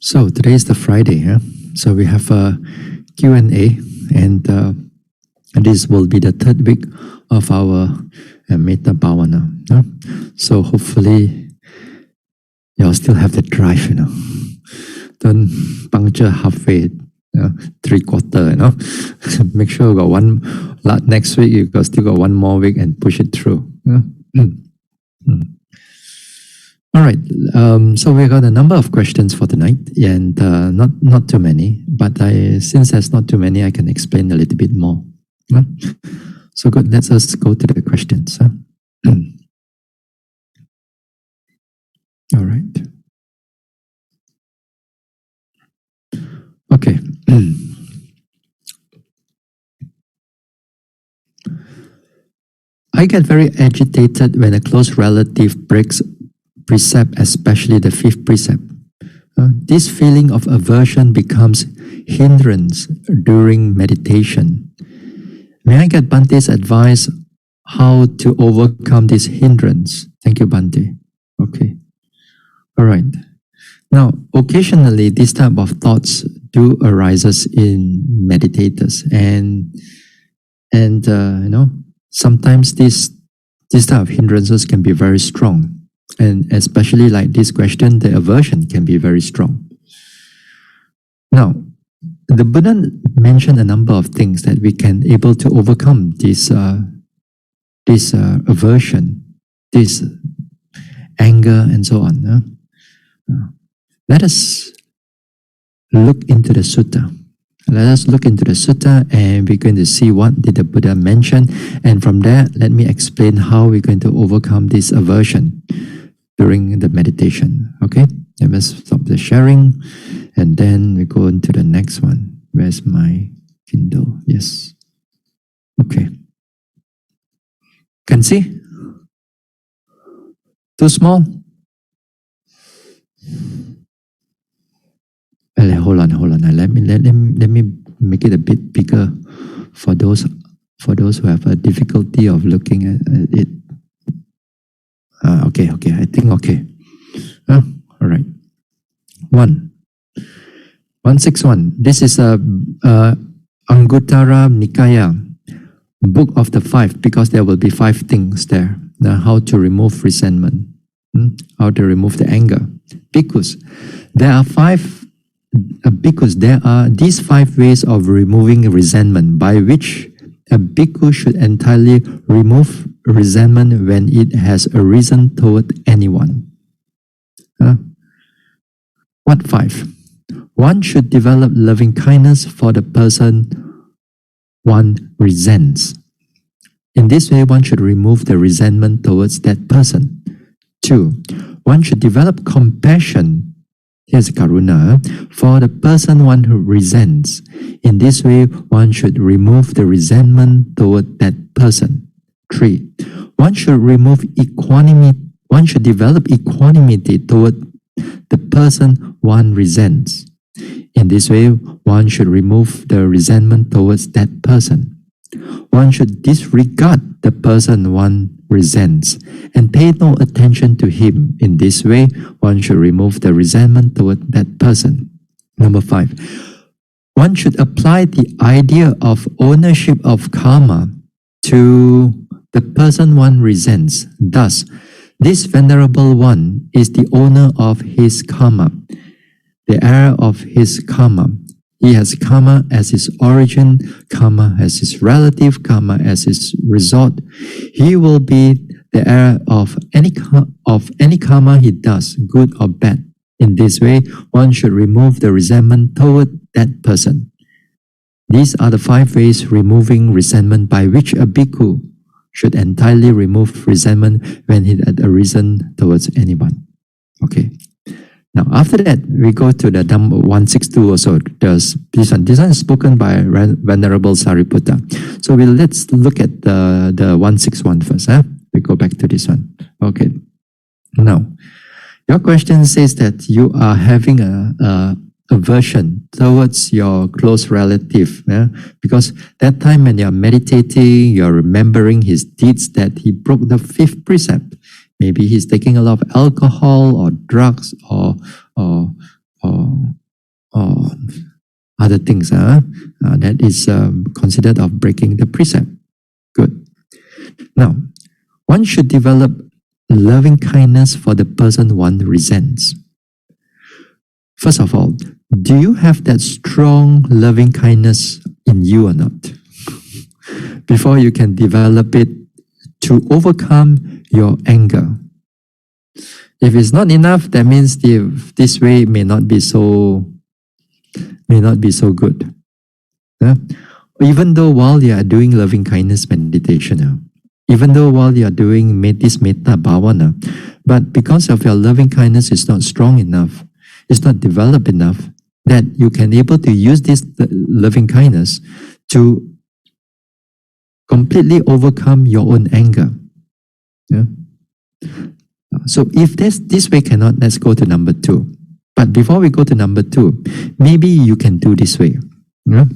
So today is the Friday, huh? So we have a Q&A, and this will be the third week of our Mettā Bhāvanā. Huh? So hopefully you'll still have the drive, Don't puncture halfway, three-quarter, Make sure you got one, next week you still got one more week and push it through. All right, so we got a number of questions for tonight, and not too many, but since there's not too many, I can explain a little bit more. So good, let's just go to the questions. All right. Okay. I get very agitated when a close relative breaks precept, especially the fifth precept. This feeling of aversion becomes hindrance during meditation. May I get Bhante's advice how to overcome this hindrance? Thank you, Bhante. Okay. All right. Now, occasionally, this type of thoughts do arises in meditators, and sometimes this type of hindrances can be very strong. And especially like this question, the aversion can be very strong. Now, the Buddha mentioned a number of things that we can able to overcome this aversion, this anger, and so on. Let us look into the sutta. Let us look into the sutta, and we're going to see what did the Buddha mention. And from there, let me explain how we're going to overcome this aversion during the meditation. Okay, let us stop the sharing, and then we go into the next one. Where's my Kindle? Yes. Okay. Can see? Too small? Hold on. Let me make it a bit bigger for those who have a difficulty of looking at it. Okay, I think okay. All right. 161. This is a Anguttara Nikaya, book of the five, because there will be 5 things there. Now, how to remove resentment, how to remove the anger. Bhikkhus, there are 5 bhikkhus. There are these 5 ways of removing resentment by which a bhikkhu should entirely remove resentment when it has arisen toward anyone. What 5? One should develop loving kindness for the person one resents. In this way, one should remove the resentment towards that person. 2. One should develop compassion, here's karuna, for the person one who resents. In this way, one should remove the resentment toward that person. 3. One should remove equanimity. One should develop equanimity toward the person one resents. In this way, one should remove the resentment towards that person. One should disregard the person one resents and pay no attention to him. In this way, one should remove the resentment toward that person. Number 5. One should apply the idea of ownership of karma to the person one resents. Thus, this venerable one is the owner of his karma, the heir of his karma. He has karma as his origin, karma as his relative, karma as his result. He will be the heir of any karma he does, good or bad. In this way, one should remove the resentment toward that person. These are the 5 ways removing resentment by which a bhikkhu should entirely remove resentment when it had arisen towards anyone. Okay. Now, after that, we go to the Dhamma 162 also. This one is spoken by Venerable Sariputta. So let's look at the 161 first. We go back to this one. Okay. Now, your question says that you are having a aversion towards your close relative, because that time when you're meditating, you're remembering his deeds that he broke the 5th precept. Maybe he's taking a lot of alcohol or drugs or other things that is considered of breaking the precept. Good. Now, one should develop loving kindness for the person one resents. First of all, do you have that strong loving kindness in you or not? Before you can develop it to overcome your anger. If it's not enough, that means this way may not be so good. Yeah? Even though while you are doing loving kindness meditation, even though while you are doing this Mettā Bhāvanā, but because of your loving kindness is not strong enough, it's not developed enough, that you can able to use this loving kindness to completely overcome your own anger. Yeah? So if this way cannot, let's go to number 2. But before we go to number 2, maybe you can do this way. Yeah?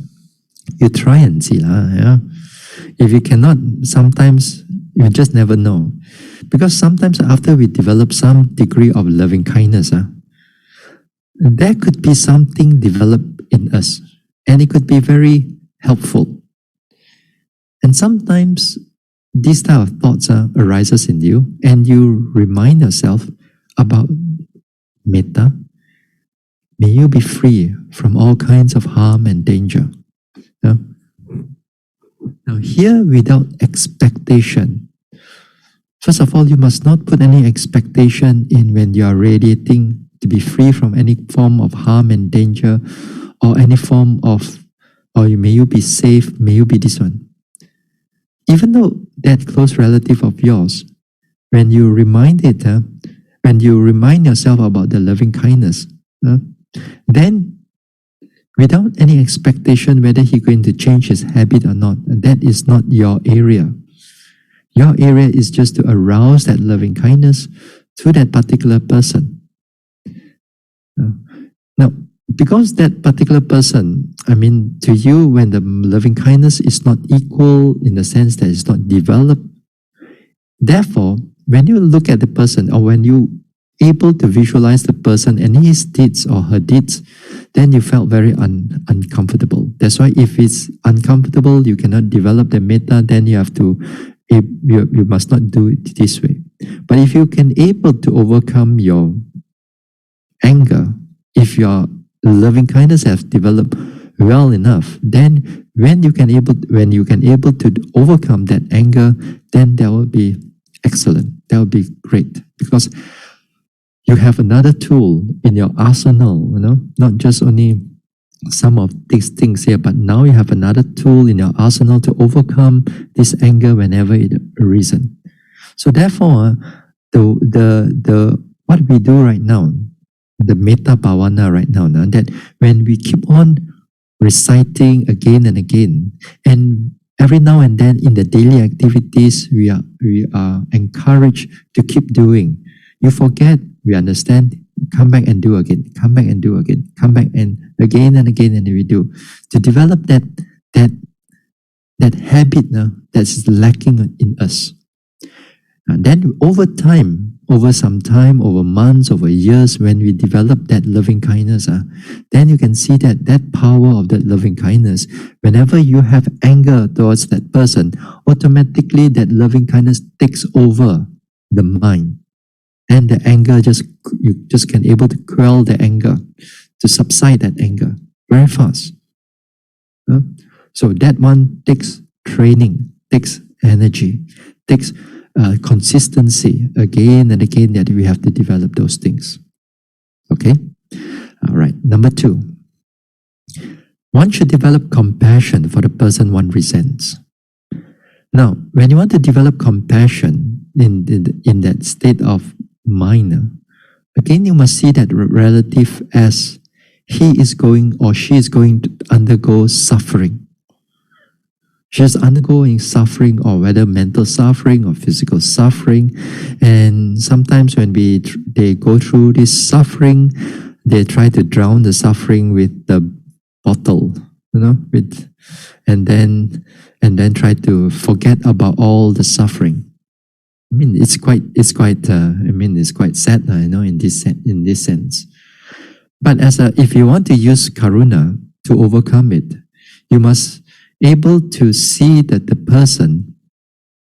You try and see. Yeah? If you cannot, sometimes you just never know. Because sometimes after we develop some degree of loving kindness, there could be something developed in us. And it could be very helpful. And sometimes these type of thoughts arises in you, and you remind yourself about Metta. May you be free from all kinds of harm and danger. Yeah? Now here, without expectation, first of all, you must not put any expectation in when you are radiating to be free from any form of harm and danger, or any form of, or may you be safe, may you be this one. Even though that close relative of yours, when you remind it, when you remind yourself about the loving kindness, then without any expectation whether he's going to change his habit or not, that is not your area. Your area is just to arouse that loving kindness to that particular person. Now, because that particular person, to you, when the loving kindness is not equal in the sense that it's not developed, therefore, when you look at the person, or when you able to visualize the person and his deeds or her deeds, then you felt very uncomfortable. That's why if it's uncomfortable, you cannot develop the metta, then you have to, you must not do it this way. But if you can able to overcome your anger, if your loving kindness has developed well enough, then when you can able to overcome that anger, then that will be excellent. That will be great, because you have another tool in your arsenal. Not just only some of these things here, but now you have another tool in your arsenal to overcome this anger whenever it arisen. So therefore, the what we do right now, the Mettā Bhāvanā right now, that when we keep on reciting again and again, and every now and then in the daily activities, we are encouraged to keep doing. You forget, we understand, come back and do again, come back and do again, come back and again, and we do. To develop that habit that's lacking in us. And then over time, over some time, over months, over years, when we develop that loving kindness, then you can see that power of that loving kindness, whenever you have anger towards that person, automatically that loving kindness takes over the mind. And the anger you just can able to quell the anger, to subside that anger very fast. So that one takes training, takes energy, takes consistency again and again, that we have to develop those things. Okay? All right. Number 2. One should develop compassion for the person one resents. Now, when you want to develop compassion in that state of mind, again, you must see that relative as he is going or she is going to undergo suffering. She is undergoing suffering, or whether mental suffering or physical suffering. And sometimes when they go through this suffering, they try to drown the suffering with the bottle, and then try to forget about all the suffering. It's quite sad, in this sense. But if you want to use karuna, to overcome it. You must able to see that the person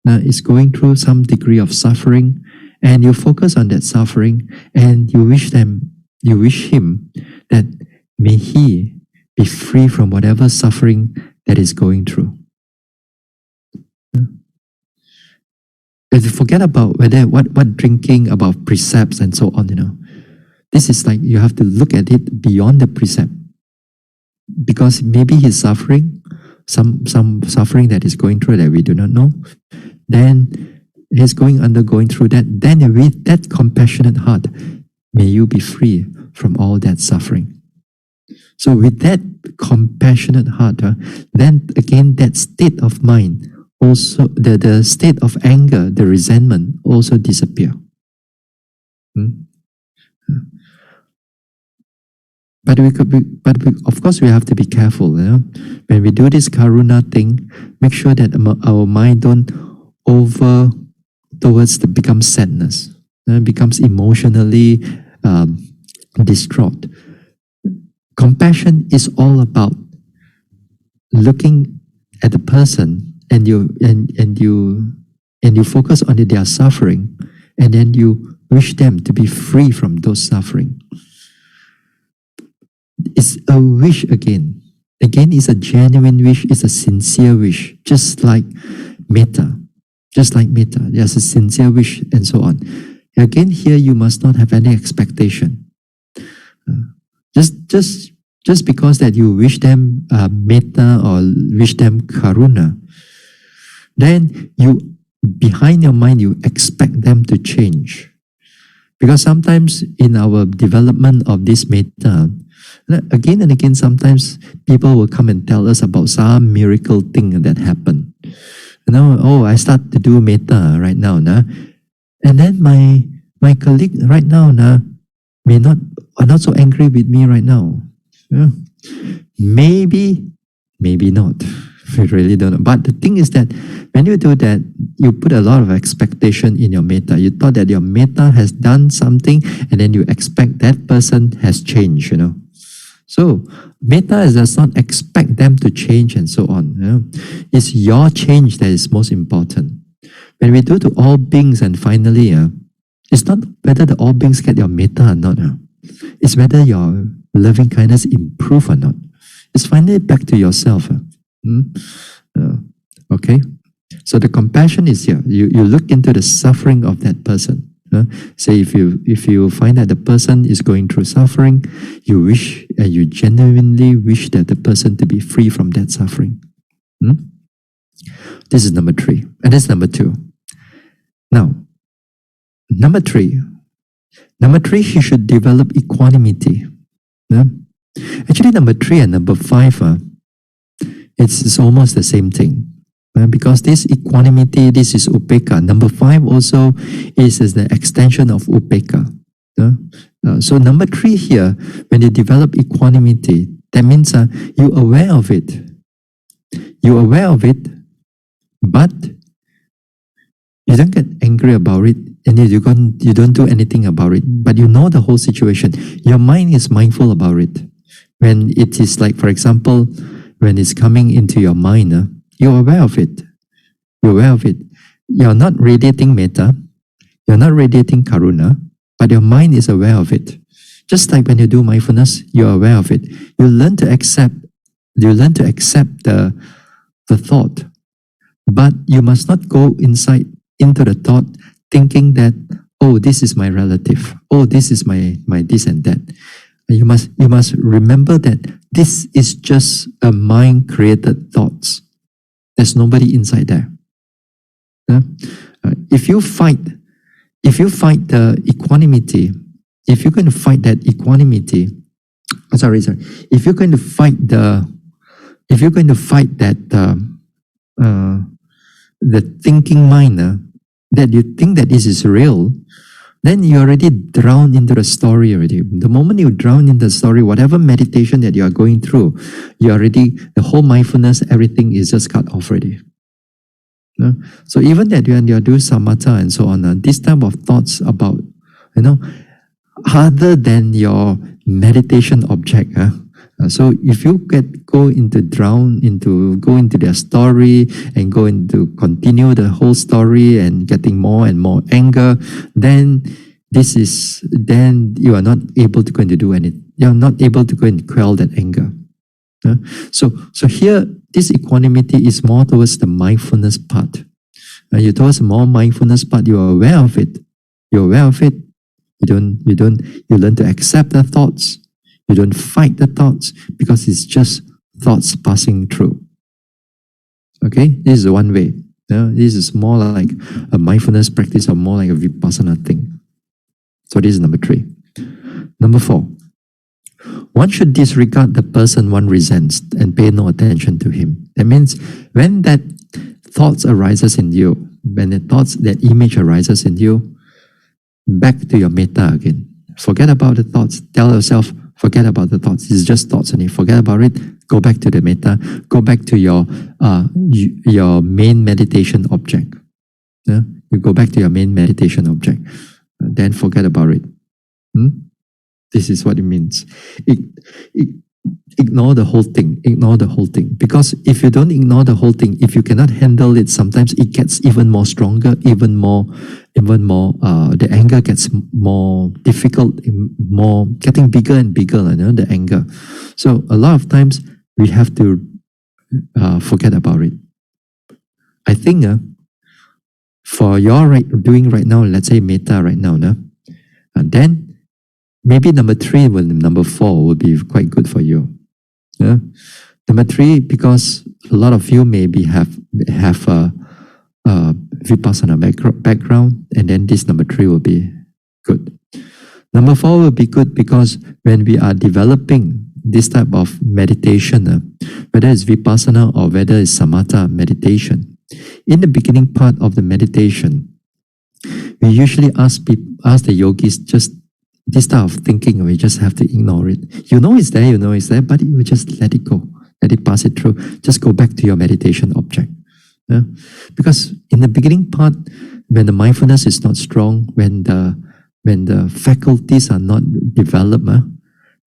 is going through some degree of suffering, and you focus on that suffering, and you wish him that may he be free from whatever suffering that is going through. If you forget about what drinking, about precepts and so on, this is like you have to look at it beyond the precept, because maybe he's suffering, some suffering that is going through that we do not know. Then he's going through that. Then with that compassionate heart, may you be free from all that suffering. So with that compassionate heart, then again that state of mind, also the state of anger, the resentment also disappear. But of course we have to be careful. When we do this karuna thing, make sure that our mind don't over towards the becomes sadness, becomes emotionally distraught. Compassion is all about looking at the person, and you focus on their suffering, and then you wish them to be free from those suffering. It's a wish again. Again, it's a genuine wish, it's a sincere wish, just like Mettā. There's a sincere wish and so on. Again, here you must not have any expectation. Just because that you wish them Mettā or wish them karuna, then behind your mind you expect them to change. Because sometimes in our development of this Mettā, again and again, sometimes people will come and tell us about some miracle thing that happened. I start to do Mettā right now, and then my colleague right now are not so angry with me right now. Maybe not. We really don't know. But the thing is that when you do that, you put a lot of expectation in your Mettā. You thought that your Mettā has done something, and then you expect that person has changed, So, Mettā does not expect them to change and so on. It's your change that is most important. When we do to all beings, and finally, it's not whether the all beings get your Mettā or not. It's whether your loving kindness improve or not. It's finally back to yourself. Okay? So the compassion is here. You look into the suffering of that person. Say if you find that the person is going through suffering, you wish and you genuinely wish that the person to be free from that suffering. This is number 3, and this is number 2. Now, number 3, he should develop equanimity. Actually, number 3 and number 5, it's almost the same thing. Because this equanimity, this is upekkha. Number 5 also is the extension of upekkha. So number 3 here, when you develop equanimity, that means you're aware of it. You're aware of it, but you don't get angry about it, and you don't do anything about it. But you know the whole situation. Your mind is mindful about it. When it is like, for example, when it's coming into your mind, you're aware of it. You're aware of it. You're not radiating Mettā. You're not radiating karuna, but your mind is aware of it. Just like when you do mindfulness, you're aware of it. You learn to accept the thought. But you must not go into the thought thinking that, oh, this is my relative. Oh, this is my this and that. You must remember that this is just a mind-created thoughts. There's nobody inside there. If you fight the equanimity, if you're going to fight that equanimity, if you're going to fight the thinking mind, that you think that this is real, then you already drown into the story already. The moment you drown in the story, whatever meditation that you are going through, the whole mindfulness, everything is just cut off already. So even that when you do samatha and so on, this type of thoughts about, other than your meditation object, So if you go into their story and continue the whole story and getting more and more anger, then you are not able to go and do anything. You are not able to go and quell that anger. So here, this equanimity is more towards the mindfulness part. You towards the more mindfulness part, you are aware of it. You're aware of it. You learn to accept the thoughts. You don't fight the thoughts because it's just thoughts passing through. Okay, this is one way. This is more like a mindfulness practice or more like a vipassana thing. So this is number 3. Number 4. One should disregard the person one resents and pay no attention to him. That means when that thoughts arises in you, that image arises in you, back to your Mettā again. Forget about the thoughts. Tell yourself, forget about the thoughts. It's just thoughts only. Forget about it. Go back to the Mettā. Go back to your main meditation object. You go back to your main meditation object. Then forget about it. This is what it means. Ignore the whole thing. Ignore the whole thing. Because if you don't ignore the whole thing, if you cannot handle it, sometimes it gets even more stronger, even more. The anger gets more difficult, getting bigger and bigger. The anger. So a lot of times we have to forget about it. I think for your doing right now, let's say Mettā right now, and then maybe number 3 or number 4 will be quite good for you. Number 3, because a lot of you maybe have a vipassana background, and then this number 3 will be good. Number 4 will be good because when we are developing this type of meditation, whether it's vipassana or whether it's samatha meditation, in the beginning part of the meditation, we usually ask the yogis just this type of thinking, we just have to ignore it. You know it's there, but you just let it go. Let it pass it through. Just go back to your meditation object. Because in the beginning part, when the mindfulness is not strong, when the faculties are not developed,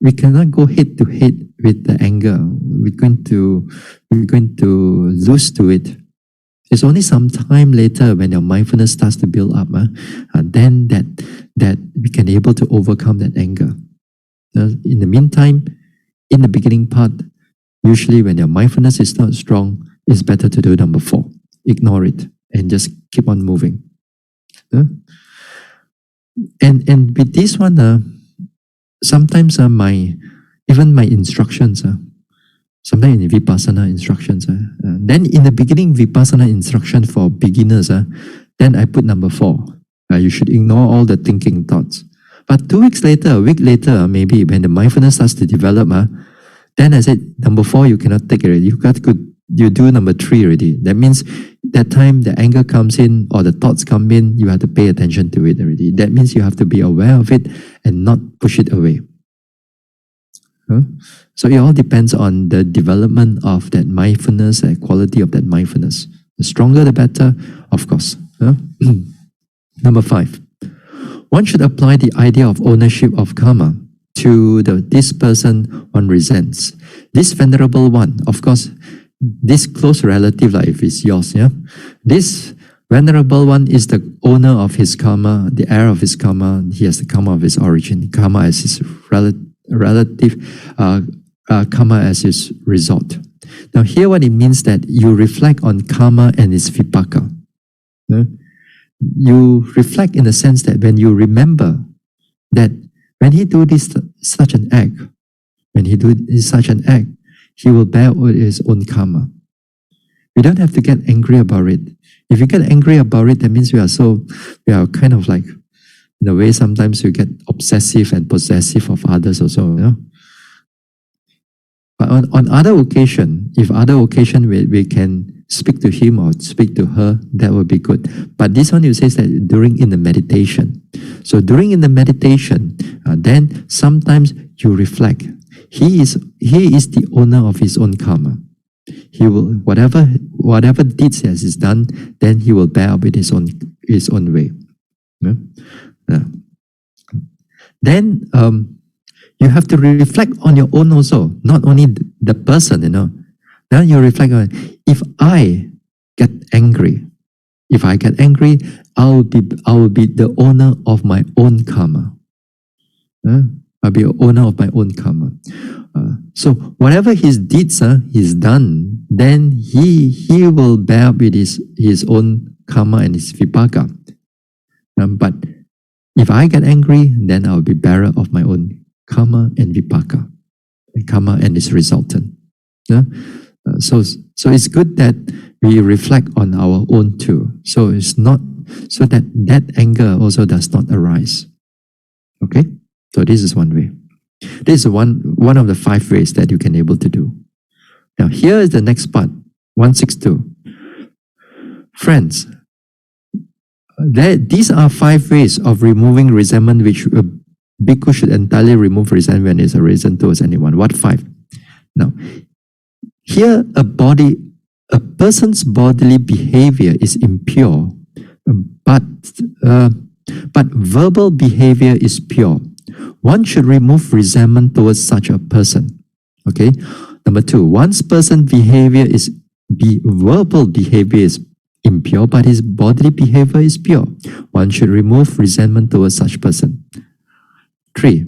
we cannot go head to head with the anger. We're going to lose to it. It's only some time later when your mindfulness starts to build up, then that we can able to overcome that anger. In the meantime, in the beginning part, usually when your mindfulness is not strong, it's better to do number 4. Ignore it and just keep on moving. And with this one, sometimes even my instructions, sometimes in vipassana instructions, then in the beginning vipassana instruction for beginners, then I put number 4. You should ignore all the thinking thoughts. But 2 weeks later, a week later, maybe when the mindfulness starts to develop, then I said number 4 you cannot take it already. You do number 3 already. That means that time the anger comes in or the thoughts come in, you have to pay attention to it already. That means you have to be aware of it and not push it away. So it all depends on the development of that mindfulness, the quality of that mindfulness. The stronger the better, of course. Number 5. One should apply the idea of ownership of karma to this person one resents. This venerable one, of course, this close relative, like if it's yours, this venerable one is the owner of his karma, the heir of his karma. He has the karma of his origin, karma as his relative, karma as his result. Now here what it means that you reflect on karma and its vipaka. You reflect in the sense that when you remember that when he do such an act, he will bear his own karma. We don't have to get angry about it. If you get angry about it, that means we are kind of like, in a way, sometimes you get obsessive and possessive of others also. But on other occasion, we can speak to him or speak to her, that would be good. But this one, you say that in the meditation. So in the meditation, then sometimes you reflect. He is the owner of his own karma. He will whatever deeds he has done, then he will bear up with his own way. Then you have to reflect on your own also, not only the person, Now you reflect on, if I get angry, I will be the owner of my own karma. I'll be the owner of my own karma. So whatever his deeds he's done, then he will bear with his own karma and his vipaka. But if I get angry, then I'll be bearer of my own karma and vipaka, karma and its resultant. So it's good that we reflect on our own too. So it's not so that anger also does not arise. Okay, so this is one way. This is one of the 5 ways that you can able to do. Now here is the next part, 162. Friends, these are 5 ways of removing resentment, which a bhikkhu should entirely remove resentment when there's a reason towards anyone. What 5? Now, here a person's bodily behavior is impure, but verbal behavior is pure. One should remove resentment towards such a person. Okay. Number 2, one's person's behavior verbal behavior is impure, but his bodily behavior is pure. One should remove resentment towards such person. 3,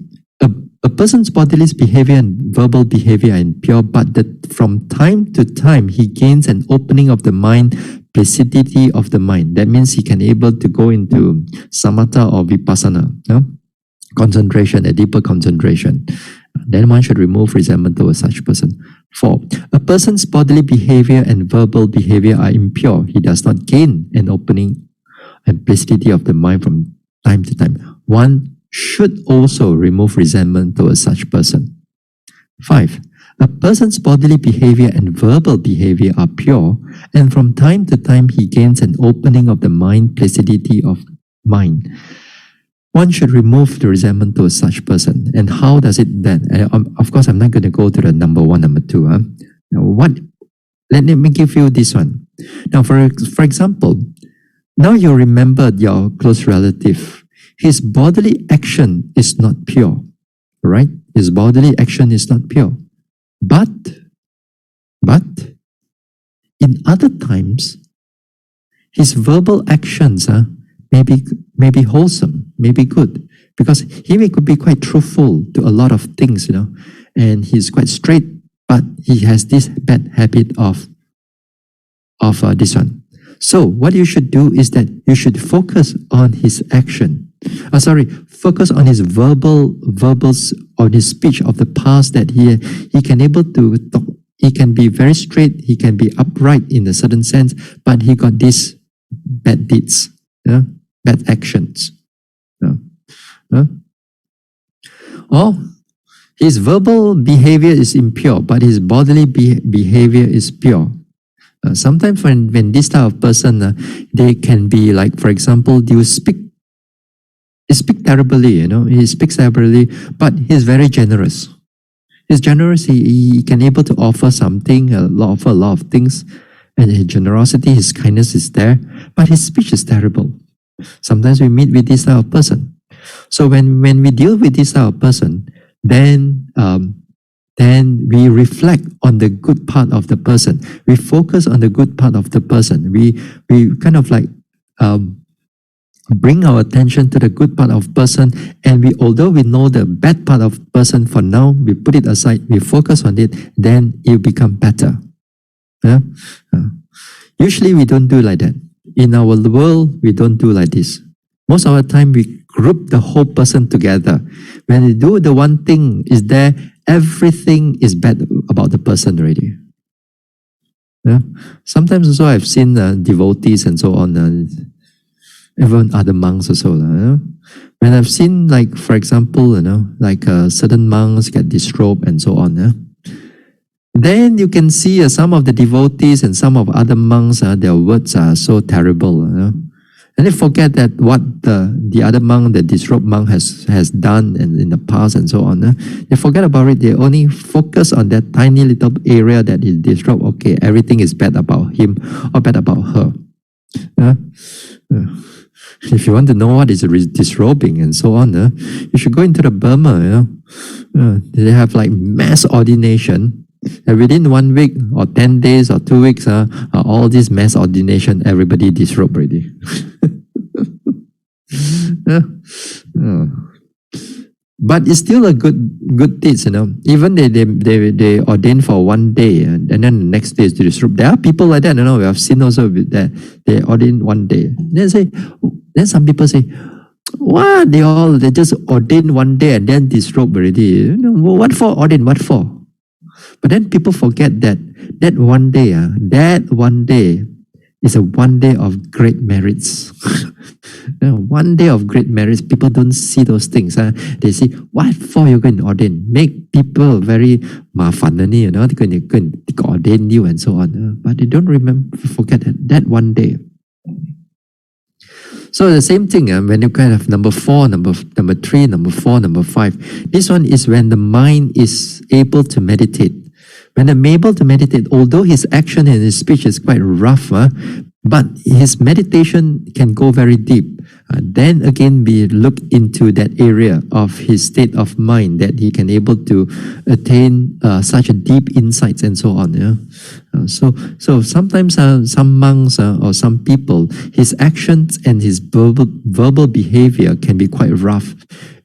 a person's bodily behavior and verbal behavior are impure, but from time to time he gains an opening of the mind, placidity of the mind. That means he can able to go into samatha or vipassana, concentration, a deeper concentration. Then one should remove resentment towards such person. 4, a person's bodily behavior and verbal behavior are impure. He does not gain an opening and placidity of the mind from time to time. One should also remove resentment towards such person. 5, a person's bodily behavior and verbal behavior are pure, and from time to time he gains an opening of the mind, placidity of mind. One should remove the resentment towards such person. And how does it then? Of course, I'm not going to go to the number 1, number 2. Now, let me give you this one. Now, for example, now you remember your close relative. His bodily action is not pure, right? His bodily action is not pure. But in other times, his verbal actions may be wholesome, may be good, because he could be quite truthful to a lot of things, and he's quite straight, but he has this bad habit of this one. So what you should do is that you should focus on his action. Focus on his verbals, on his speech of the past, that he can able to talk. He can be very straight, he can be upright in a certain sense, but he got these bad deeds, bad actions. Or his verbal behavior is impure, but his bodily behavior is pure. Sometimes when this type of person, they can be like, for example, he speaks terribly, he speaks terribly, but he's very generous. He's generous, he can able to offer something, offer a lot of things, and his generosity, his kindness is there, but his speech is terrible. Sometimes we meet with this type of person. So when we deal with this type of person, then we reflect on the good part of the person. We focus on the good part of the person. We kind of like bring our attention to the good part of person, and although we know the bad part of person, for now we put it aside, we focus on it, then it will become better. Usually we don't do like that. In our world, we don't do like this. Most of the time we group the whole person together. When we do the one thing is there, everything is bad about the person already. Sometimes also I've seen devotees and so on, even other monks also. When I've seen, like, for example, like certain monks get disrobed and so on. Then you can see some of the devotees and some of other monks, their words are so terrible. And they forget that what the other monk, the disrobed monk has done in the past and so on. They forget about it. They only focus on that tiny little area that is disrobed. Okay, everything is bad about him or bad about her. If you want to know what is disrobing and so on, you should go into the Burma. They have like mass ordination. And within 1 week or 10 days or 2 weeks, all this mass ordination, everybody disrobe already. But it's still a good deeds, Even they ordain for 1 day and then the next day is to disrobe. There are people like that, we have seen also that they ordain 1 day. Then some people say, what? They just ordain 1 day and then disrobe already. What for ordain? What for? But then people forget that 1 day, that 1 day is a 1 day of great merits. 1 day of great merits. People don't see those things. They see, what for you're going to ordain? Make people very mafan, they're going to ordain you and so on. But they don't forget that 1 day. So the same thing, when you kind of number 4, number 3, number 4, number 5. This one is when the mind is able to meditate. When I'm able to meditate, although his action and his speech is quite rough, but his meditation can go very deep. Then again, we look into that area of his state of mind that he can able to attain such a deep insights and so on. So sometimes some monks or some people, his actions and his verbal behavior can be quite rough,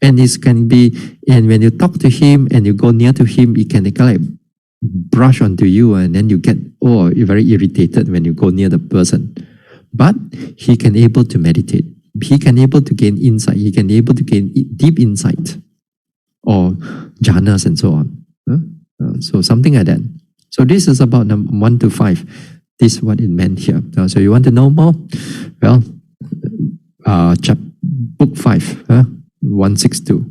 and when you talk to him and you go near to him, he can kind of brush onto you, and then you get you're very irritated when you go near the person. But he can able to meditate. He can able to gain insight. He can able to gain deep insight or jhanas and so on. So something like that. So this is about 1 to 5. This is what it meant here. So you want to know more? Well, book 5, 162.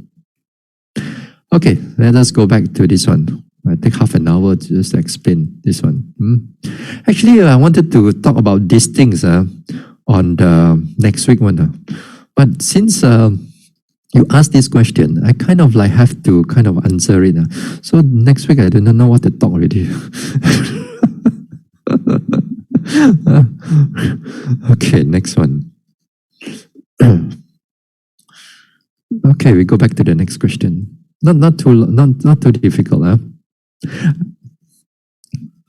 Okay, let us go back to this one. I take half an hour to just explain this one. Actually, I wanted to talk about these things on the next week one. But since you asked this question, I kind of like have to kind of answer it. So next week, I do not know what to talk already. Okay, next one. Okay, we go back to the next question. Not too difficult.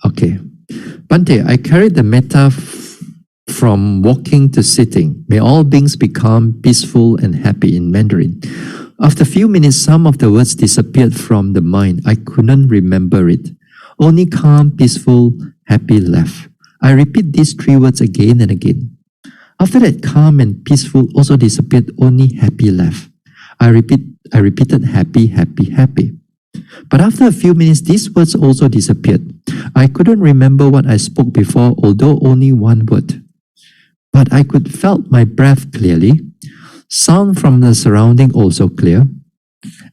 Okay. Bhante, I carried the Mettā from walking to sitting. May all beings become peaceful and happy in Mandarin. After a few minutes, some of the words disappeared from the mind. I couldn't remember it. Only calm, peaceful, happy left. I repeat these 3 words again and again. After that, calm and peaceful also disappeared. Only happy left. I repeated happy, happy, happy. But after a few minutes, these words also disappeared. I couldn't remember what I spoke before, although only 1 word. But I could felt my breath clearly. Sound from the surrounding also clear.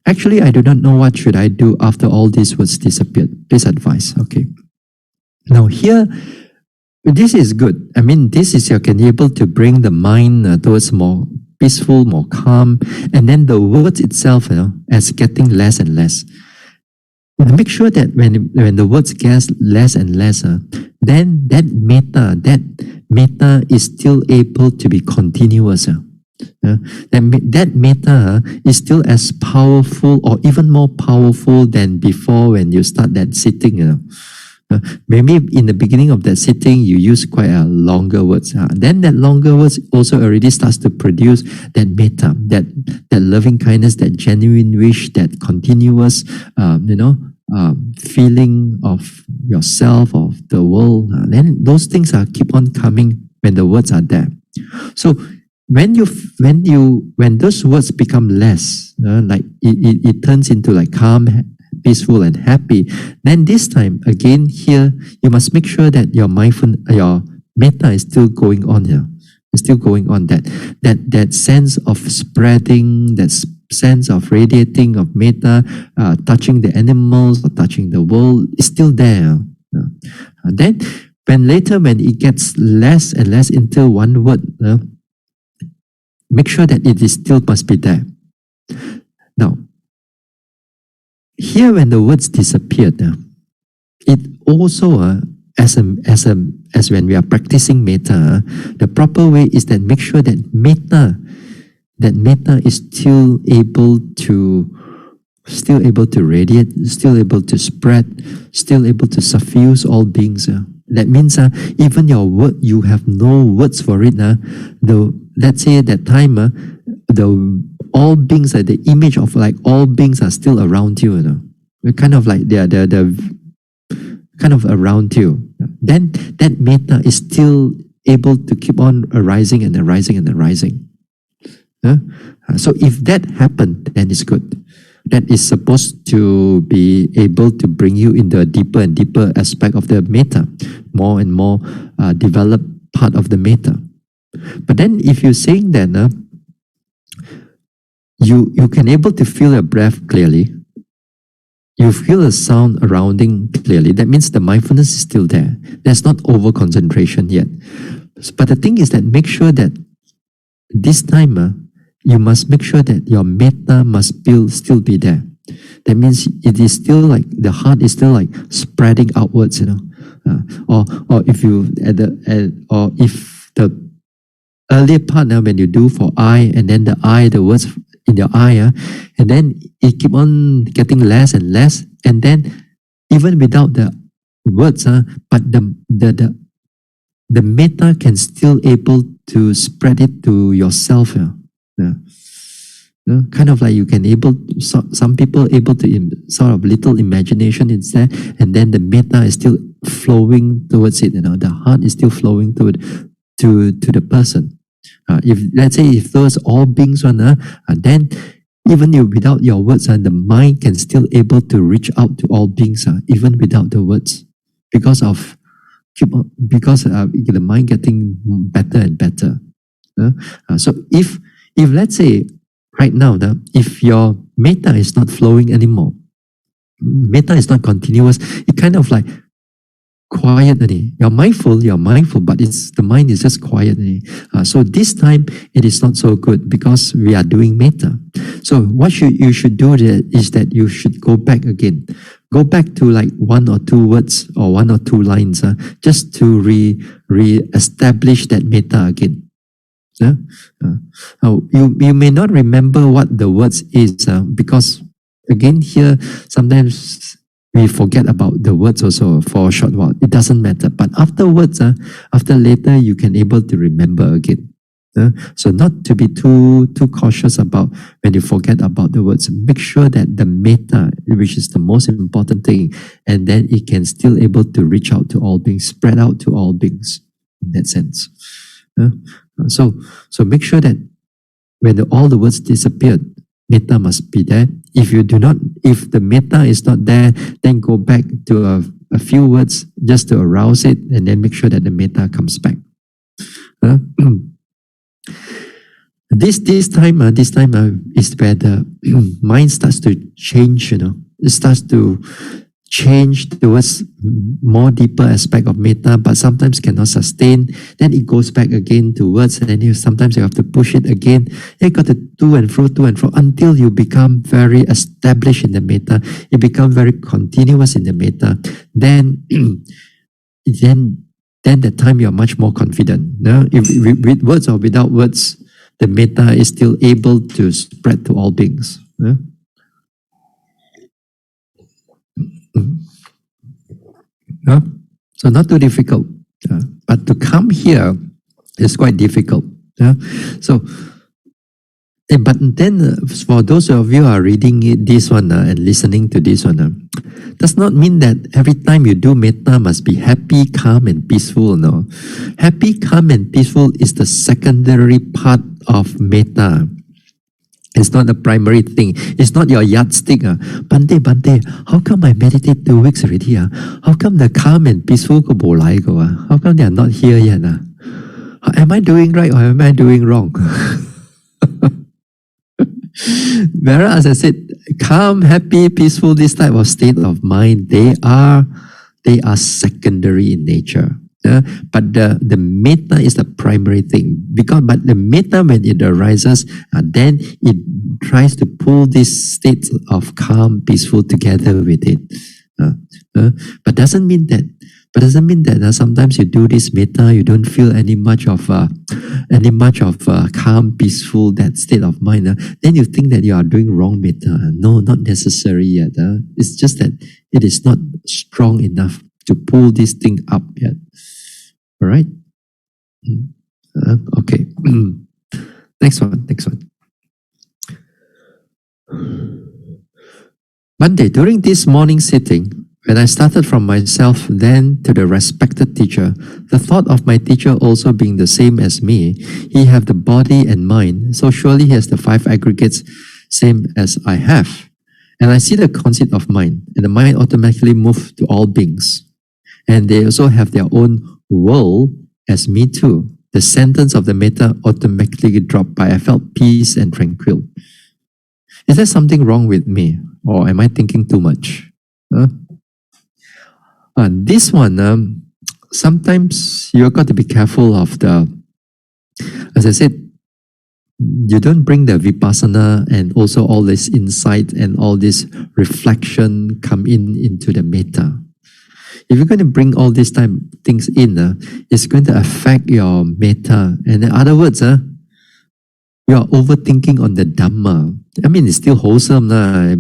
Actually, I do not know what should I do after all these words disappeared. Please advise. Okay. Now here, this is good. I mean, this is you can be able to bring the mind towards more peaceful, more calm, and then the words itself, as getting less and less. Make sure that when the words get less and less, then that mettā is still able to be continuous. That mettā is still as powerful or even more powerful than before when you start that sitting. Maybe in the beginning of that sitting, you use quite a longer words. Then that longer words also already starts to produce that mettā, that loving kindness, that genuine wish, that continuous, feeling of yourself, of the world. Then those things keep on coming when the words are there. So when those words become less, like it turns into like calm, peaceful and happy, then this time again here you must make sure that your mettā is still going on here. It's still going on. That sense of spreading, that sense of radiating of mettā, touching the animals or touching the world is still there. Then when it gets less and less into 1 word, make sure that it is still must be there. Now, here when the words disappeared, it also as as when we are practicing Mettā, the proper way is that make sure that Mettā is still able to radiate, still able to spread, still able to suffuse all beings. That means even your word, you have no words for it. Let's say at that time, all beings, the image of like all beings are still around you. We're kind of like they're kind of around you. Then that Mettā is still able to keep on arising and arising and arising. So if that happened, then it's good. That is supposed to be able to bring you into a deeper and deeper aspect of the Mettā, more and more developed part of the Mettā. But then if you're saying that you can able to feel your breath clearly, you feel the sound surrounding clearly, that means the mindfulness is still there. There's not over concentration yet. But the thing is that make sure that this time you must make sure that your Mettā must still be there. That means it is still like the heart is still like spreading outwards, or if the earlier part when you do for eye, and then the words in your eye, and then it keep on getting less and less, and then even without the words, but the Mettā can still able to spread it to yourself. Kind of like you can some people able to sort of little imagination is there, and then the Mettā is still flowing towards it. The heart is still flowing to the person. If let's say if those all beings then even without your words, the mind can still able to reach out to all beings, even without the words, because the mind getting better and better. So if let's say right now, if your Mettā is not flowing anymore, Mettā is not continuous, it kind of like quiet. You're mindful, but the mind is just quiet. So this time it is not so good because we are doing Mettā. So what you should do is that you should go back again. Go back to like one or two words or one or two lines, just to re-establish that Mettā again. You may not remember what the words is, because again here sometimes we forget about the words also for a short while. It doesn't matter, but afterwards, after later, you can able to remember again. So not to be too cautious about when you forget about the words. Make sure that the Mettā, which is the most important thing, and then it can still able to reach out to all beings, spread out to all beings in that sense. So make sure that when all the words disappeared, Mettā must be there. If the Mettā is not there, then go back to a few words just to arouse it, and then make sure that the Mettā comes back. This time is where the mind starts to change. It starts to change towards more deeper aspect of Mettā, but sometimes cannot sustain. Then it goes back again to words, and then sometimes you have to push it again. You got to to and fro until you become very established in the Mettā. You become very continuous in the Mettā. Then that time you are much more confident. If with words or without words, the Mettā is still able to spread to all beings. So not too difficult, but to come here is quite difficult. But then for those of you who are reading this one and listening to this one, does not mean that every time you do Mettā must be happy, calm and peaceful. No, happy, calm and peaceful is the secondary part of Mettā. It's not the primary thing. It's not your yardstick. Bhante, how come I meditate 2 weeks already? How come the calm and peaceful ko bo lai ko? How come they are not here yet? Am I doing right or am I doing wrong? Whereas I said, calm, happy, peaceful, this type of state of mind, they are secondary in nature. But the Mettā is the primary thing. But the Mettā, when it arises, then it tries to pull this state of calm, peaceful together with it. But doesn't mean that But doesn't mean that sometimes you do this metta, you don't feel any much of calm, peaceful, that state of mind. Then you think that you are doing wrong metta. No, not necessary yet. It's just that it is not strong enough to pull this thing up yet. All right? Okay. Next one. Monday, during this morning sitting, when I started from myself, then to the respected teacher, the thought of my teacher also being the same as me, he have the body and mind, so surely he has the 5 aggregates, same as I have. And I see the conceit of mind, and the mind automatically move to all beings. And they also have their own world as me too. The sentence of the metta automatically dropped by I felt peace and tranquil. Is there something wrong with me? Or am I thinking too much? This one, sometimes you've got to be careful of as I said, you don't bring the vipassana and also all this insight and all this reflection come into the metta. If you're going to bring all these things in, it's going to affect your metta. And in other words, you are overthinking on the Dhamma. I mean, it's still wholesome,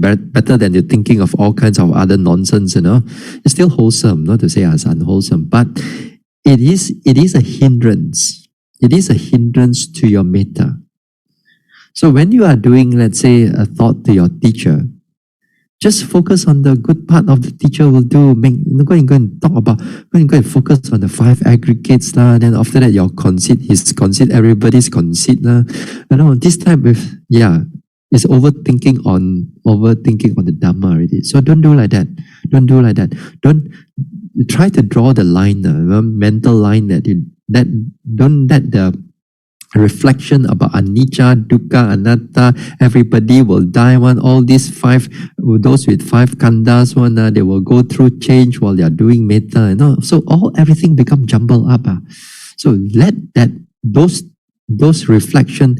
better than you're thinking of all kinds of other nonsense, It's still wholesome, not to say it's unwholesome, but it is a hindrance. It is a hindrance to your metta. So when you are doing, let's say, a thought to your teacher, just focus on the good part of the teacher will do. Go and talk about, go and focus on the 5 aggregates. Then after that, your conceit, his conceit, everybody's conceit. This type of, is overthinking on the Dhamma already. So don't do like that. Don't try to draw the line, mental line don't let the reflection about anicca, dukkha, anatta, everybody will die. All these 5, those with 5 khandhas, they will go through change while they are doing metta. So everything become jumbled up. So let those reflection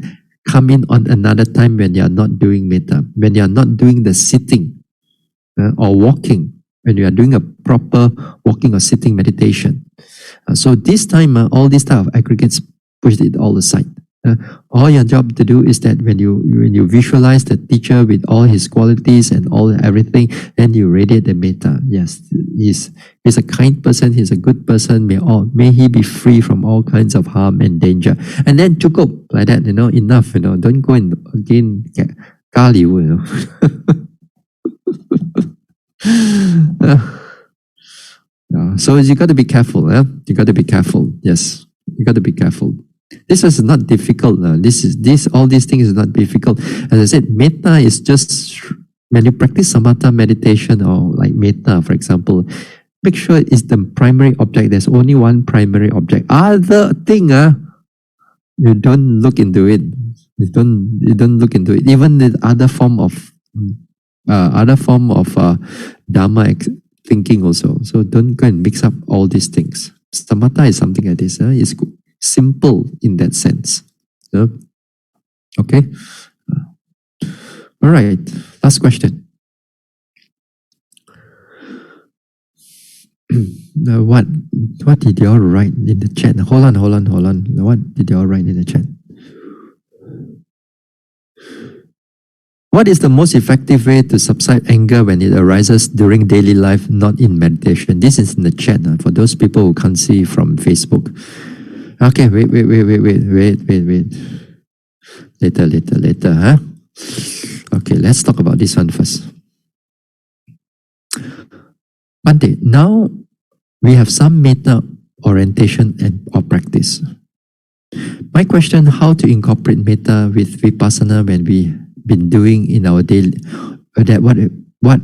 come in on another time when you are not doing metta, when you are not doing the sitting or walking, when you are doing a proper walking or sitting meditation. So this time, all these type of aggregates, push it all aside. All your job to do is that when you visualize the teacher with all his qualities and everything, then you radiate the metta. Yes, he's a kind person, he's a good person, may he be free from all kinds of harm and danger. And then cukup, like that, enough, don't go and again get kaliu, So you got to be careful. You got to be careful. Yes, you got to be careful. This is not difficult. All these things is not difficult. As I said, metta is just when you practice samatha meditation or like metta, for example, make sure it's the primary object. There's only one primary object. Other thing, you don't look into it. You don't look into it. Even the other form of Dhamma thinking also. So don't go and mix up all these things. Samatha is something like this. It's simple in that sense. Okay. All right. Last question. What did you all write in the chat? Hold on. What did you all write in the chat? What is the most effective way to subside anger when it arises during daily life, not in meditation? This is in the chat for those people who can't see from Facebook. Okay, wait. Later. Okay, let's talk about this one first. Bhante, now we have some metta orientation or practice. My question, how to incorporate metta with vipassana when we been doing in our daily, what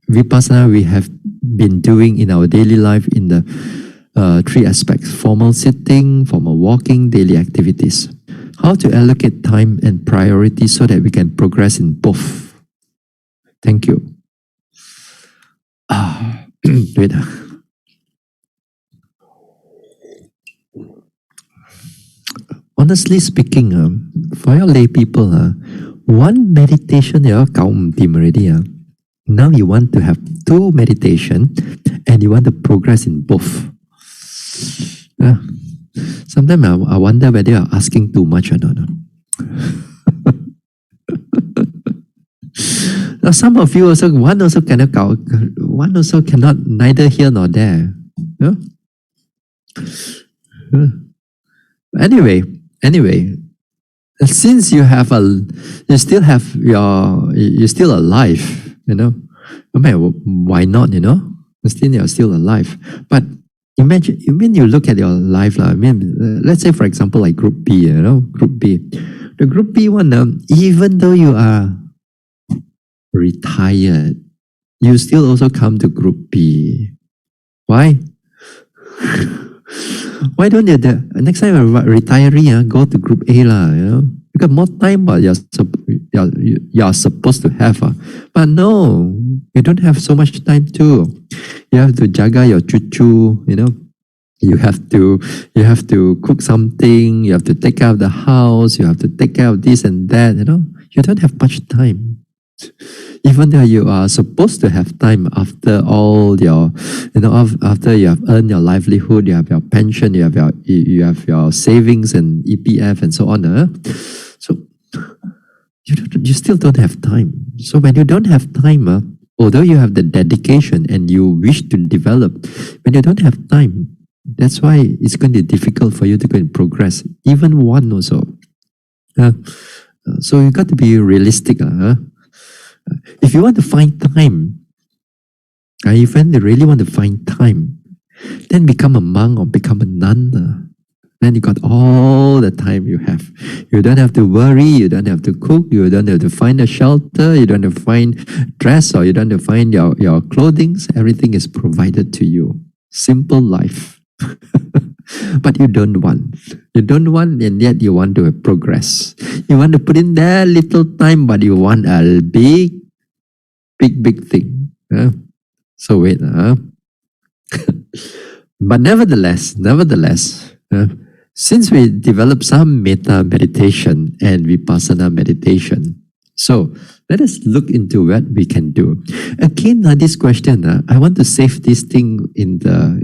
vipassana we have been doing in our daily life in the 3 aspects: formal sitting, formal walking, daily activities. How to allocate time and priority so that we can progress in both. Thank you. Wait. Honestly speaking, for your lay people, one meditation you already. Now you want to have 2 meditation, and and you want to progress in both. Sometimes I wonder whether you're asking too much or not. Now, some of you also, one also cannot neither here nor there. Yeah? Anyway, since you're still alive, why not, Still you're still alive. But imagine when you look at your life, let's say for example like Group B, Group B. The Group B one, even though you are retired, you still also come to Group B. Why? Why don't you, next time you're a retiree, go to Group A, You got more time, but you're supposed to have. But no, you don't have so much time too. You have to jaga your chuchu, You have to cook something. You have to take care of the house. You have to take care of this and that. You don't have much time. Even though you are supposed to have time after all your, after you have earned your livelihood, you have your pension, you have your savings and EPF and so on. So you still don't have time. So when you don't have time, although you have the dedication and you wish to develop, when you don't have time, that's why it's going to be difficult for you to go and progress. Even one also. So you got to be realistic. If you want to find time, if you really want to find time, then become a monk or become a nun. Then you got all the time you have. You don't have to worry, you don't have to cook, you don't have to find a shelter, you don't have to find dress, or you don't have to find your clothing. Everything is provided to you. Simple life. But you don't want. You don't want, and yet you want to progress. You want to put in there little time, but you want a big thing. So wait. But nevertheless, since we develop some Mettā meditation and Vipassana meditation, so let us look into what we can do. Again, this question, I want to save this thing in the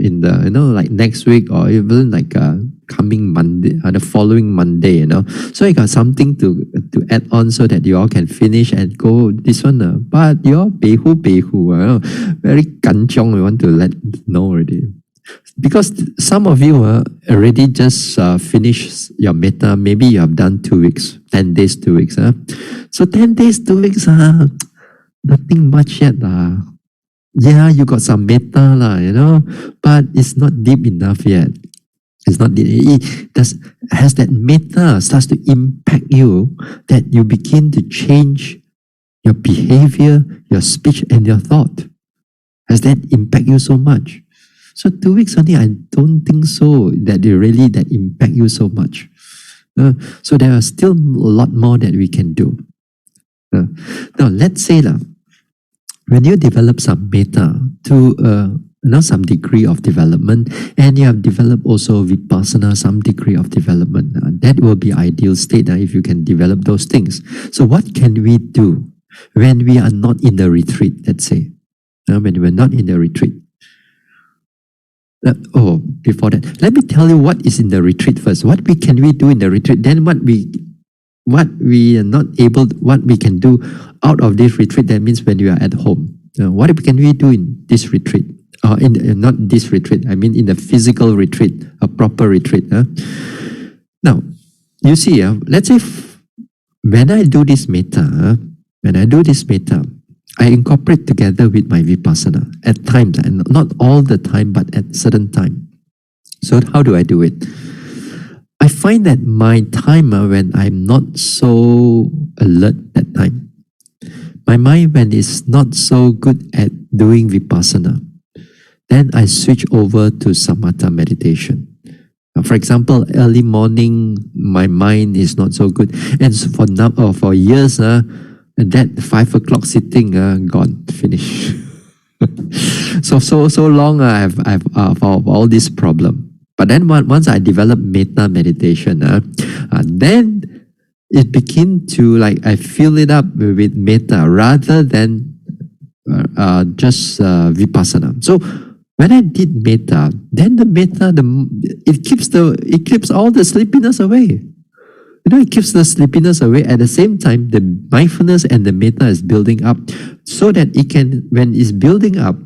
like next week or even like coming Monday, the following Monday, So I got something to add on so that you all can finish and go this one. But you're behu, very kanchong. We want to let know already. Because some of you already just finished your Mettā. Maybe you have done 2 weeks, 10 days, 2 weeks. So 10 days, 2 weeks, nothing much yet. Yeah, you got some Mettā, but it's not deep enough yet. It's not deep. Has that Mettā starts to impact you, that you begin to change your behavior, your speech, and your thought? Has that impact you so much? So 2 weeks only, I don't think so that impact you so much. So there are still a lot more that we can do. Now let's say when you develop some Mettā to some degree of development, and you have developed also Vipassana, some degree of development, that will be ideal state if you can develop those things. So what can we do when we are not in the retreat, let's say? When we're not in the retreat. Before that, let me tell you what is in the retreat first. What can we do in the retreat? Then what we are not able, what we can do out of this retreat. That means when you are at home. What can we do in this retreat? Not this retreat. I mean in the physical retreat, a proper retreat. Now, you see, let's say when I do this Mettā, I incorporate together with my Vipassana at times, and not all the time, but at certain time. So how do I do it? I find that my time when I'm not so alert that time, my mind when it's not so good at doing Vipassana, then I switch over to Samatha meditation. For example, early morning, my mind is not so good, and for years, that 5 o'clock sitting, gone, finished. so long I've for all this problem. But then once I develop Mettā meditation, then it begin to I fill it up with Mettā rather than just Vipassana. So when I did Mettā, then the Mettā, it keeps all the sleepiness away. It keeps the sleepiness away. At the same time, the mindfulness and the Mettā is building up, so that it can, when it's building up,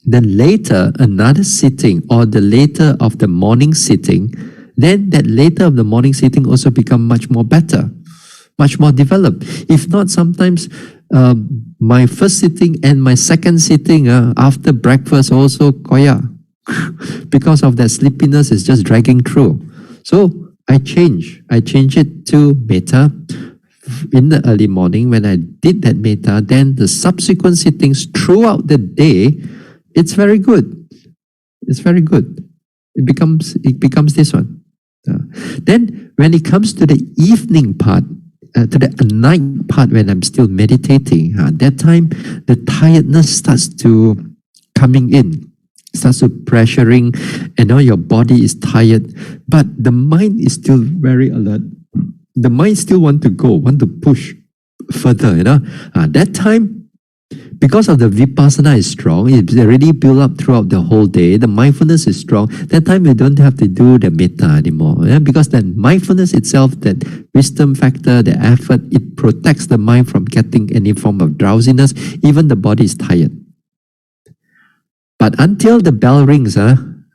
then later another sitting, or the later of the morning sitting, then that later of the morning sitting also become much more better, much more developed. If not, sometimes my first sitting and my second sitting after breakfast also koya because of that sleepiness is just dragging through. So I change it to Mettā in the early morning. When I did that Mettā, then the subsequent sittings throughout the day, it's very good. It's very good. It becomes this one. Then when it comes to the evening part, to the night part, when I'm still meditating, that time the tiredness starts to coming in, starts to pressuring, and now your body is tired, but the mind is still very alert. The mind still want to go, want to push further. That time, because of the vipassana is strong, it's already built up throughout the whole day. The mindfulness is strong. That time you don't have to do the Mettā anymore. Because that mindfulness itself, that wisdom factor, the effort, it protects the mind from getting any form of drowsiness. Even the body is tired. But until the bell rings,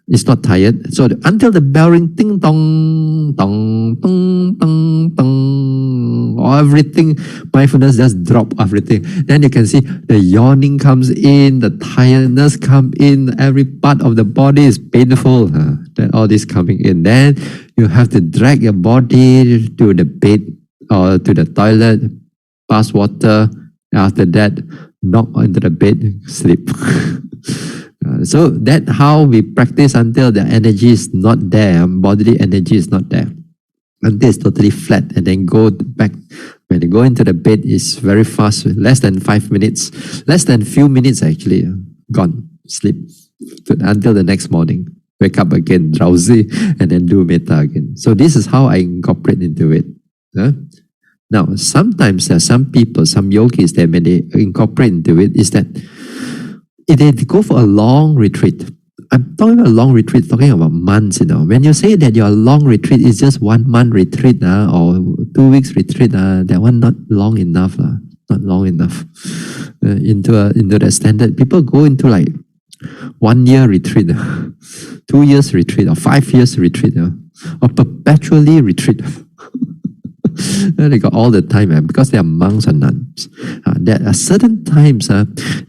it's not tired. So until the bell rings, ding dong, dong, dong, dong, dong, everything, mindfulness just drop everything. Then you can see the yawning comes in, the tiredness come in, every part of the body is painful. Then all this coming in. Then you have to drag your body to the bed or to the toilet, pass water. After that, knock into the bed, sleep. So that's how we practice until the energy is not there, bodily energy is not there. Until it's totally flat, and then go back. When you go into the bed, it's very fast, less than 5 minutes, less than few minutes actually, gone, sleep. Until the next morning, wake up again, drowsy, and then do Mettā again. So this is how I incorporate into it. Now, sometimes there are some people, some yogis, that when they incorporate into it, is that if they go for a long retreat. I'm talking about a long retreat, talking about months, When you say that your long retreat is just 1 month retreat or 2 weeks retreat, that one not long enough. Not long enough. Into the standard. People go into like 1 year retreat, 2 years retreat, or 5 years retreat, or perpetually retreat. They got all the time, because they are monks or nuns. There are certain times the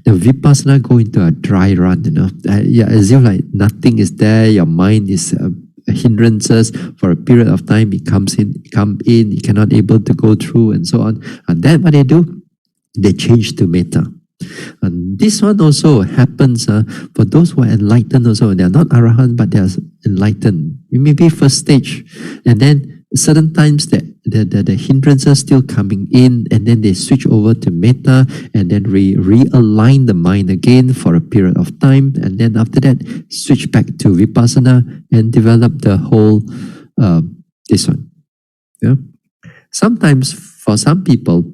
vipassana go into a dry run, as if like nothing is there, your mind is hindrances for a period of time, it comes in, you cannot able to go through, and so on. And then what they do, they change to Mettā. And this one also happens for those who are enlightened also. They are not arahant, but they are enlightened. It may be first stage, and then certain times the hindrances still coming in, and then they switch over to Mettā, and then realign the mind again for a period of time, and then after that switch back to vipassana and develop the whole this one. Sometimes for some people,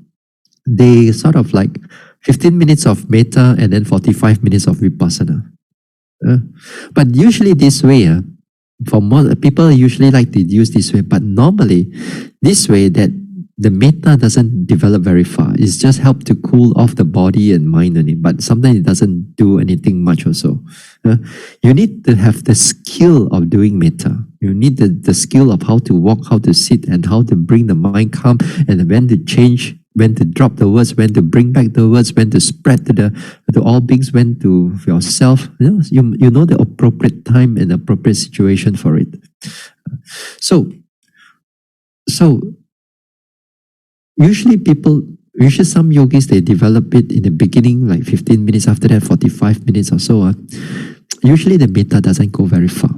they sort of like 15 minutes of Mettā and then 45 minutes of vipassana. But usually this way, for most people usually like to use this way, but normally this way, that the Mettā doesn't develop very far. It's just help to cool off the body and mind on it, but sometimes it doesn't do anything much also. You need to have the skill of doing Mettā. You need the skill of how to walk, how to sit, and how to bring the mind calm, and when to change, when to drop the words, when to bring back the words, when to spread to all beings, when to yourself. You know the appropriate time and appropriate situation for it. So usually some yogis, they develop it in the beginning, like 15 minutes, after that 45 minutes or so. Usually the Mettā doesn't go very far.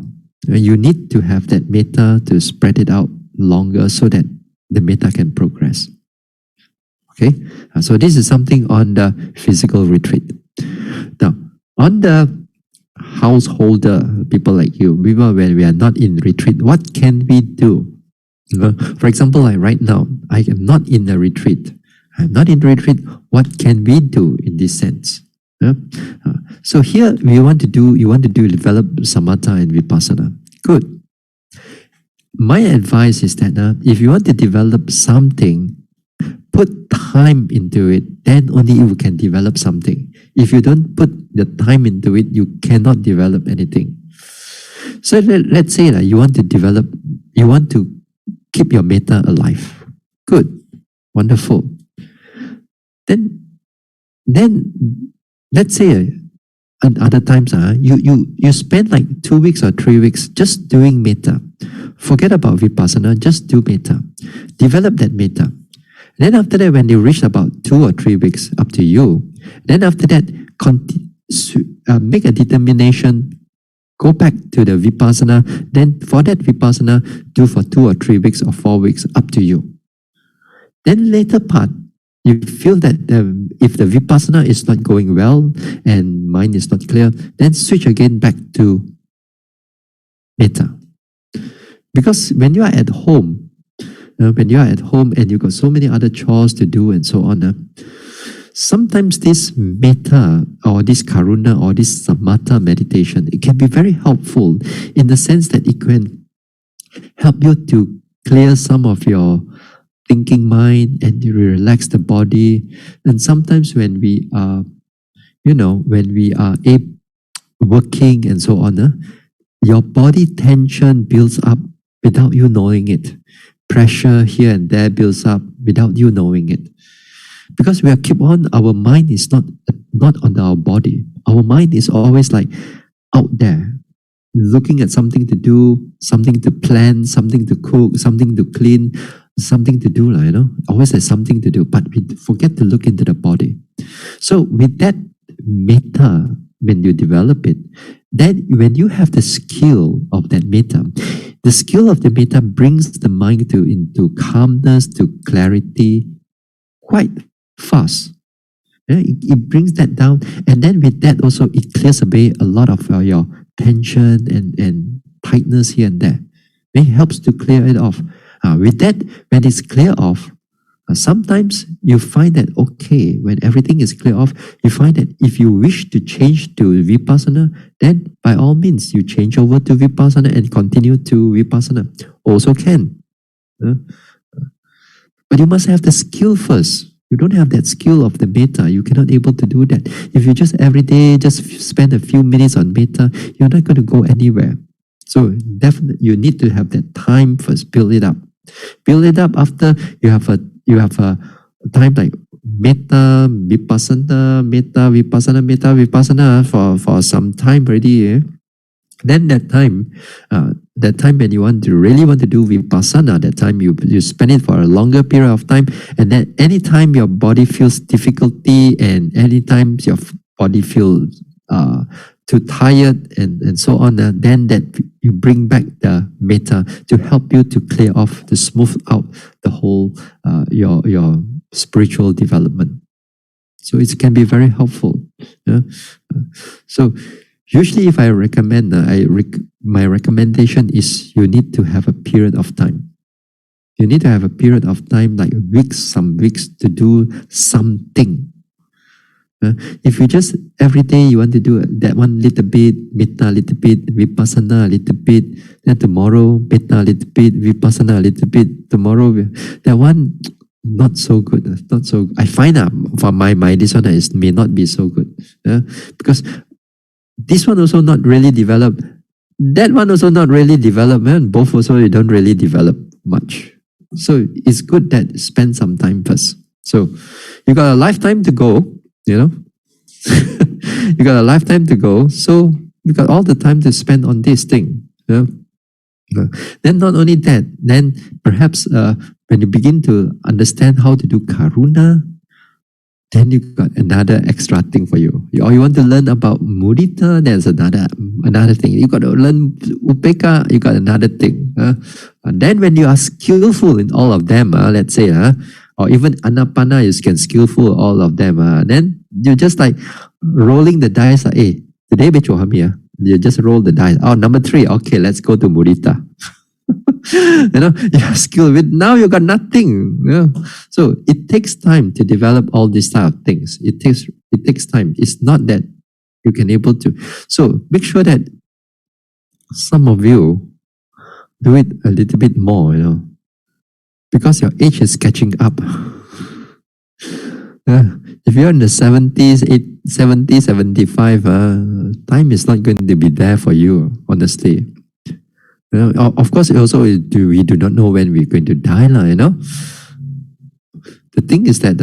You need to have that Mettā to spread it out longer so that the Mettā can progress. Okay, so this is something on the physical retreat. Now, on the householder, people like you, when we are not in retreat, what can we do? For example, like right now, I am not in a retreat. I'm not in retreat. What can we do in this sense? Yeah? So here you want to develop samatha and vipassana. Good. My advice is that if you want to develop something, put time into it, then only you can develop something. If you don't put the time into it, you cannot develop anything. So let's say that you want to keep your metta alive. Good. Wonderful. Then let's say at other times, you spend like 2 weeks or 3 weeks just doing metta. Forget about vipassana, just do metta. Develop that metta. Then after that, when you reach about 2 or 3 weeks, up to you. Then after that, make a determination, go back to the vipassana. Then for that vipassana, do for 2 or 3 weeks or 4 weeks, up to you. Then later part, you feel that if the vipassana is not going well and mind is not clear, then switch again back to metta. Because when you are at home, and you've got so many other chores to do and so on, sometimes this metta or this karuna or this samatha meditation, it can be very helpful in the sense that it can help you to clear some of your thinking mind and you relax the body. And sometimes when we are, working and so on, your body tension builds up without you knowing it. Pressure here and there builds up without you knowing it. Because our mind is not on our body. Our mind is always like out there, looking at something to do, something to plan, something to cook, something to clean, something to do, always there's something to do, but we forget to look into the body. So with that metta, when you develop it, then when you have the skill of that metta, the skill of the metta brings the mind into calmness, to clarity quite fast. It brings that down, and then with that also it clears away a lot of your tension and tightness here and there. It helps to clear it off. With that, when it's clear off, sometimes you find that, okay, when everything is clear off, you find that if you wish to change to vipassana, then by all means, you change over to vipassana and continue to vipassana. Also can. But you must have the skill first. You don't have that skill of the metta. You cannot able to do that. If you just every day just spend a few minutes on metta, you're not going to go anywhere. So definitely you need to have that time first. Build it up. Build it up after you have a time like metta, vipassana, metta, vipassana, metta, vipassana for some time already. Then that time when you really want to do vipassana, that time you spend it for a longer period of time, and then anytime your body feels difficulty and anytime your body feels too tired and so on, then that you bring back the metta to help you to clear off, to smooth out the whole your spiritual development. So it can be very helpful. So usually if I recommend, my recommendation is you need to have a period of time. You need to have a period of time like some weeks to do something. If you just every day you want to do that one little bit, metta a little bit, vipassana a little bit, then tomorrow metta a little bit, vipassana a little bit, tomorrow, that one not so good. Not so. I find that for my mind, this one may not be so good. Because this one also not really developed. That one also not really developed. Both also you don't really develop much. So it's good that spend some time first. So you got a lifetime to go. You got a lifetime to go, so you got all the time to spend on this thing. Then not only that, then perhaps when you begin to understand how to do karuna, then you got another extra thing for you. Or you want to learn about mudita, there's another thing. You got to learn upekkha, you got another thing. And then when you are skillful in all of them, let's say, or even anapana, you can skillful all of them. Then you just like rolling the dice. Hey, today you just roll the dice. Oh, number 3. Okay, let's go to mudita. You're skilled with. Now you got nothing. So it takes time to develop all these type of things. It takes It takes time. It's not that you can able to. So make sure that some of you do it a little bit more, because your age is catching up. If you're in the 70s, 70, 75, time is not going to be there for you, honestly. Of course, also we do not know when we're going to die, The thing is that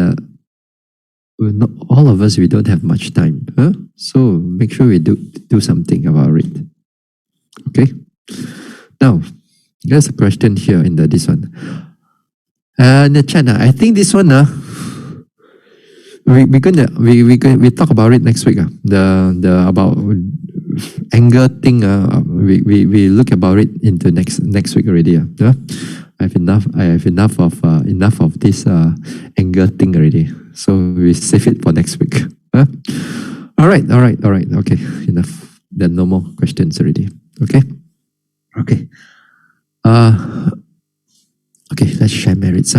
not all of us, we don't have much time. So make sure we do something about it. Okay? Now, there's a question here in this one. In the chat, I think this one, we talk about it next week. The about anger thing. We look about it into next week already. I have enough of this anger thing already. So we save it for next week. All right. Okay, enough. There are no more questions already. Okay. Okay, let's share merits.